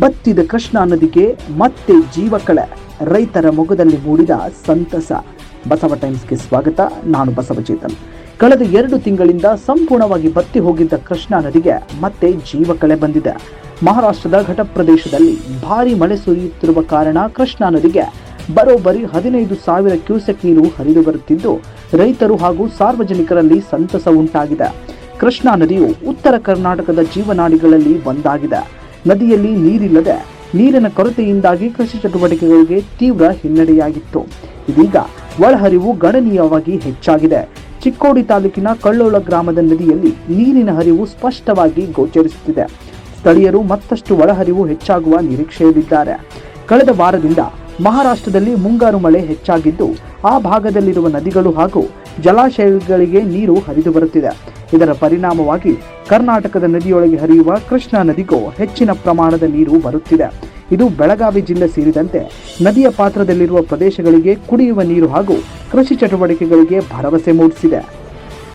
ಬತ್ತಿದ ಕೃಷ್ಣಾ ನದಿಗೆ ಮತ್ತೆ ಜೀವಕಳೆ, ರೈತರ ಮೊಗದಲ್ಲಿ ಮೂಡಿದ ಸಂತಸ. ಬಸವ ಟೈಮ್ಸ್ಗೆ ಸ್ವಾಗತ. ನಾನು ಬಸವಚೇತನ್. ಕಳೆದ 2 ತಿಂಗಳಿಂದ ಸಂಪೂರ್ಣವಾಗಿ ಬತ್ತಿ ಹೋಗಿದ್ದ ಕೃಷ್ಣಾ ನದಿಗೆ ಮತ್ತೆ ಜೀವಕಳೆ ಬಂದಿದೆ. ಮಹಾರಾಷ್ಟ್ರದ ಘಟ ಪ್ರದೇಶದಲ್ಲಿ ಭಾರಿ ಮಳೆ ಸುರಿಯುತ್ತಿರುವ ಕಾರಣ ಕೃಷ್ಣಾ ನದಿಗೆ ಬರೋಬ್ಬರಿ 15,000 ಕ್ಯೂಸೆಕ್ ನೀರು ಹರಿದು ಬರುತ್ತಿದ್ದು, ರೈತರು ಹಾಗೂ ಸಾರ್ವಜನಿಕರಲ್ಲಿ ಸಂತಸ ಉಂಟಾಗಿದೆ. ಕೃಷ್ಣಾ ನದಿಯು ಉತ್ತರ ಕರ್ನಾಟಕದ ಜೀವನಾಡಿಗಳಲ್ಲಿ ಒಂದಾಗಿದೆ. ನದಿಯಲ್ಲಿ ನೀರಿಲ್ಲದೆ ನೀರಿನ ಕೊರತೆಯಿಂದಾಗಿ ಕೃಷಿ ಚಟುವಟಿಕೆಗಳಿಗೆ ತೀವ್ರ ಹಿನ್ನಡೆಯಾಗಿತ್ತು. ಇದೀಗ ಒಳಹರಿವು ಗಣನೀಯವಾಗಿ ಹೆಚ್ಚಾಗಿದೆ. ಚಿಕ್ಕೋಡಿ ತಾಲೂಕಿನ ಕಳ್ಳೋಳ ಗ್ರಾಮದ ನದಿಯಲ್ಲಿ ನೀರಿನ ಹರಿವು ಸ್ಪಷ್ಟವಾಗಿ ಗೋಚರಿಸುತ್ತಿದೆ. ಸ್ಥಳೀಯರು ಮತ್ತಷ್ಟು ಒಳಹರಿವು ಹೆಚ್ಚಾಗುವ ನಿರೀಕ್ಷೆಯಲ್ಲಿದ್ದಾರೆ. ಕಳೆದ ವಾರದಿಂದ ಮಹಾರಾಷ್ಟ್ರದಲ್ಲಿ ಮುಂಗಾರು ಮಳೆ ಹೆಚ್ಚಾಗಿದ್ದು, ಆ ಭಾಗದಲ್ಲಿರುವ ನದಿಗಳು ಹಾಗೂ ಜಲಾಶಯಗಳಿಗೆ ನೀರು ಹರಿದು ಬರುತ್ತಿದೆ. ಇದರ ಪರಿಣಾಮವಾಗಿ ಕರ್ನಾಟಕದ ನದಿಯೊಳಗೆ ಹರಿಯುವ ಕೃಷ್ಣಾ ನದಿಗೂ ಹೆಚ್ಚಿನ ಪ್ರಮಾಣದ ನೀರು ಬರುತ್ತಿದೆ. ಇದು ಬೆಳಗಾವಿ ಜಿಲ್ಲೆ ಸೇರಿದಂತೆ ನದಿಯ ಪಾತ್ರದಲ್ಲಿರುವ ಪ್ರದೇಶಗಳಿಗೆ ಕುಡಿಯುವ ನೀರು ಹಾಗೂ ಕೃಷಿ ಚಟುವಟಿಕೆಗಳಿಗೆ ಭರವಸೆ ಮೂಡಿಸಿದೆ.